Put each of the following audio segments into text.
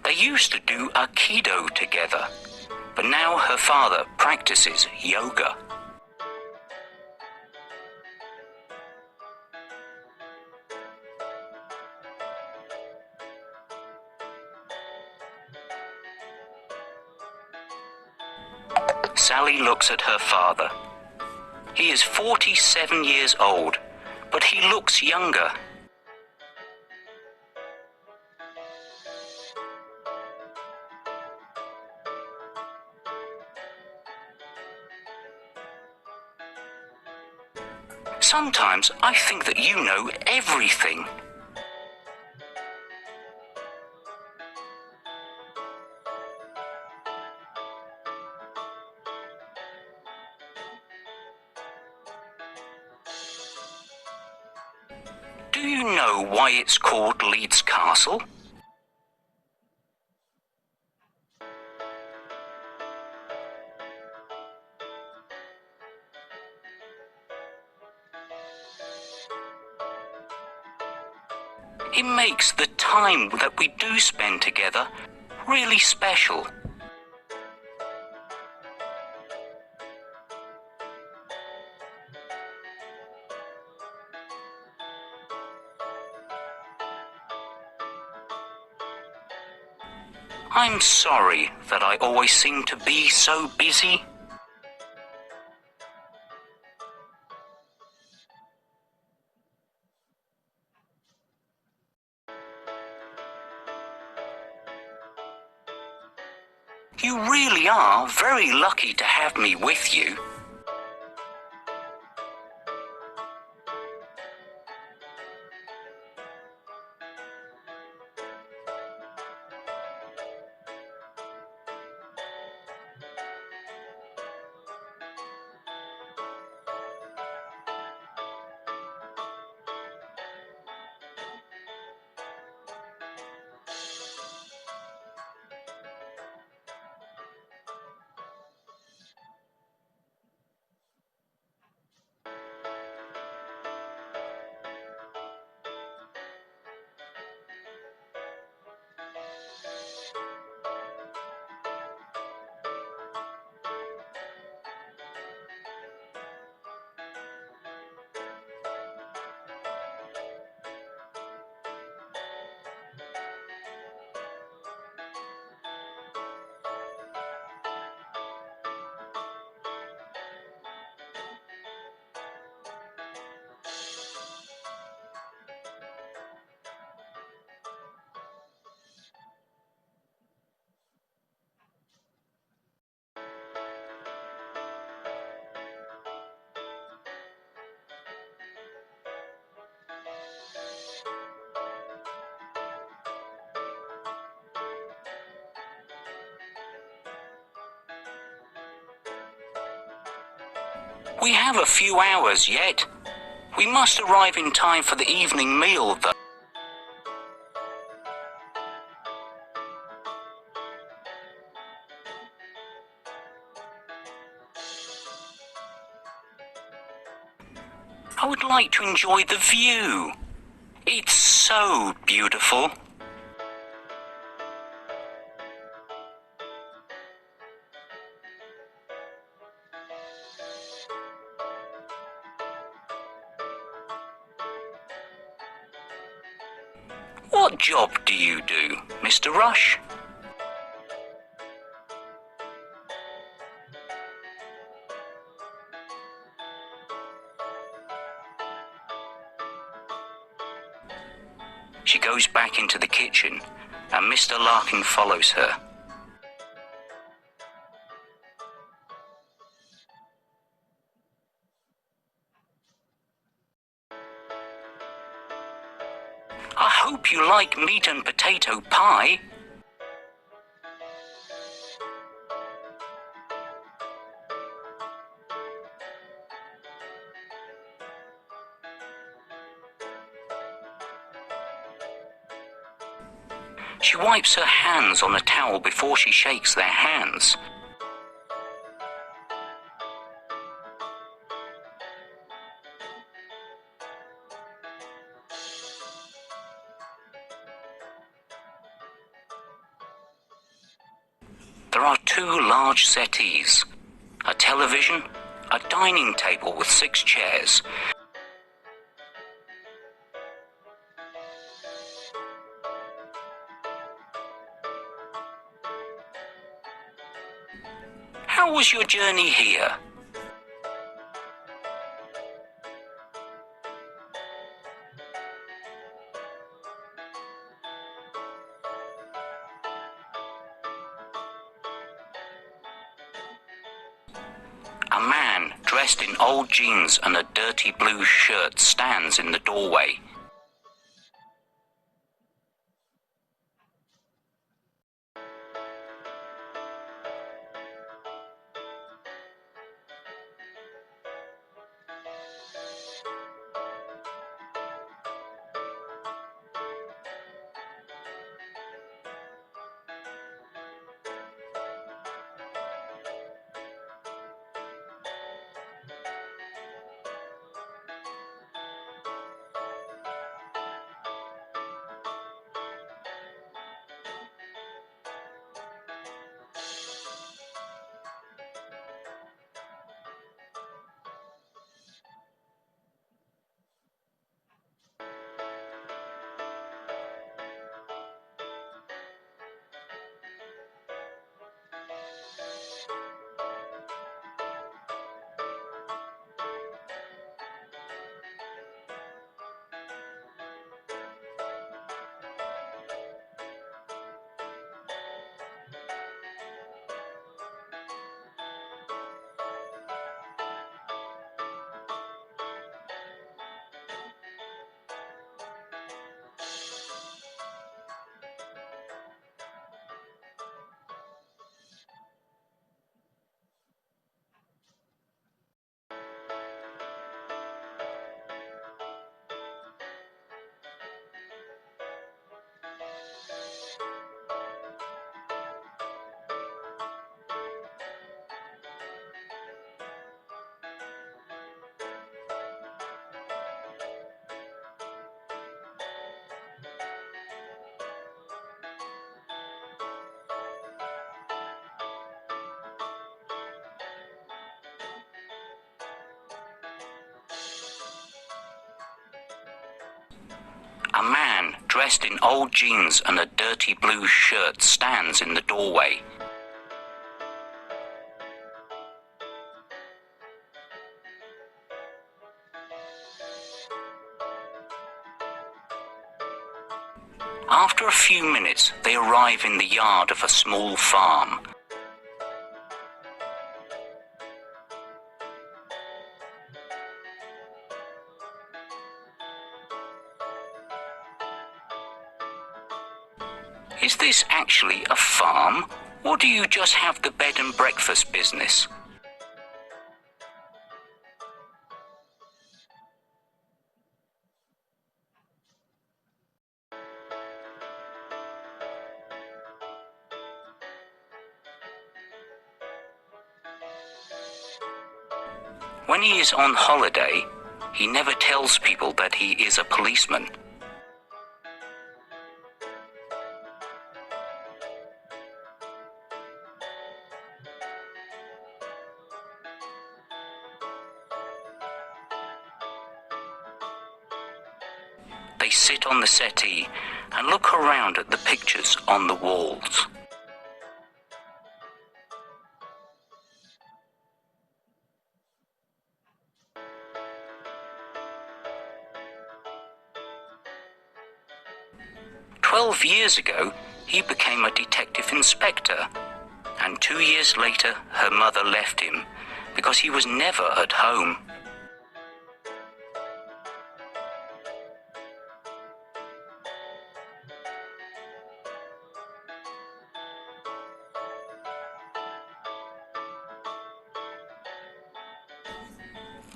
They used to do Aikido together, but now her father practices yoga. Sally looks at her father. He is 47 years old, but he looks younger. Sometimes I think that you know everything. Do you know why it's called Leeds Castle? It makes the time that we do spend together really special. I'm sorry that I always seem to be so busy. You really are very lucky to have me with you. We have a few hours yet. We must arrive in time for the evening meal, though. I would like to enjoy the view. It's so beautiful. What job do you do, Mr. Rush? She goes back into the kitchen, and Mr. Larkin follows her. I hope you like meat and potato pie. She wipes her hands on a towel before she shakes their hands. There are two large settees, a television, a dining table with 6 chairs. How was your journey here? A man dressed in old jeans and a dirty blue shirt stands in the doorway. A man dressed in old jeans and a dirty blue shirt stands in the doorway. After a few minutes, they arrive in the yard of a small farm. Is this actually a farm, or do you just have the bed and breakfast business? When he is on holiday, he never tells people that he is a policeman. They sit on the settee and look around at the pictures on the walls. "12 years ago, he became a detective inspector, and 2 years later her mother left him because he was never at home.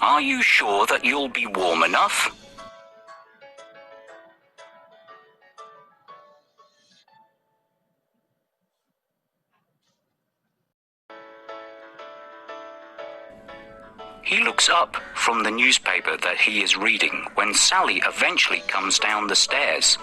Are you sure that you'll be warm enough?" He looks up from the newspaper that he is reading when Sally eventually comes down the stairs.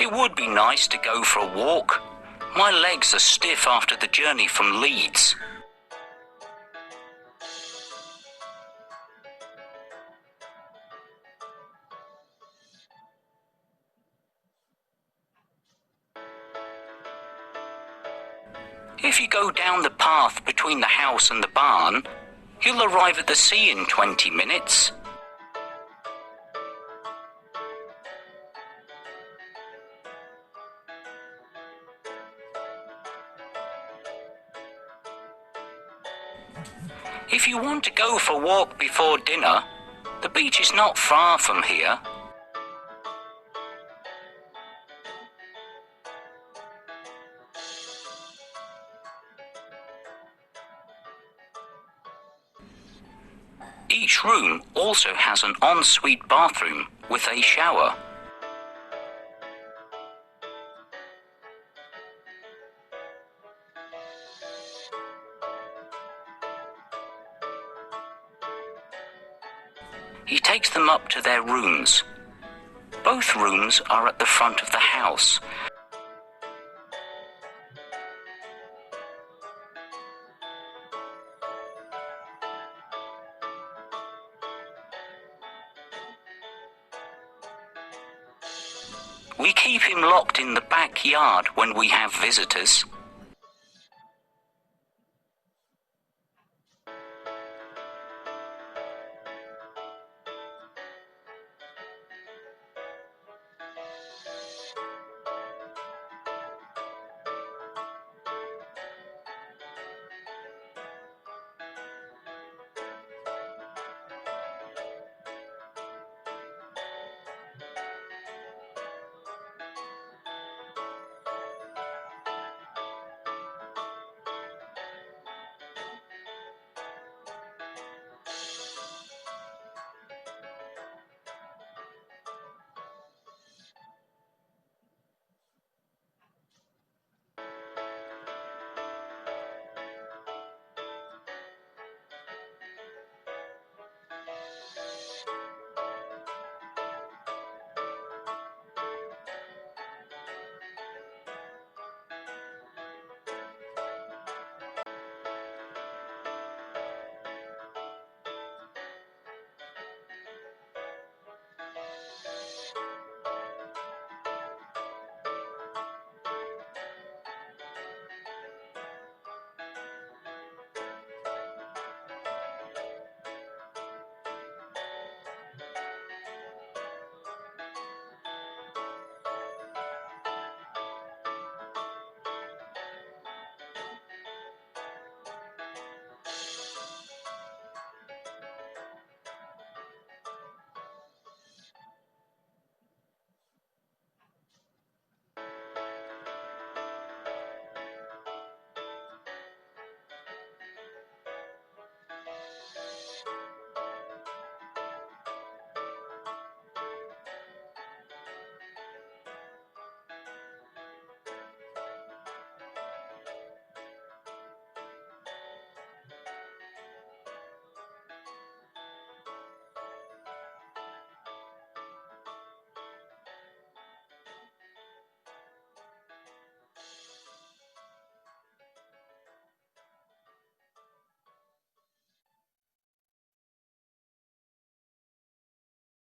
It would be nice to go for a walk. My legs are stiff after the journey from Leeds. If you go down the path between the house and the barn, you'll arrive at the sea in 20 minutes. If you want to go for a walk before dinner, the beach is not far from here. Each room also has an ensuite bathroom with a shower. He takes them up to their rooms. Both rooms are at the front of the house. We keep him locked in the backyard when we have visitors.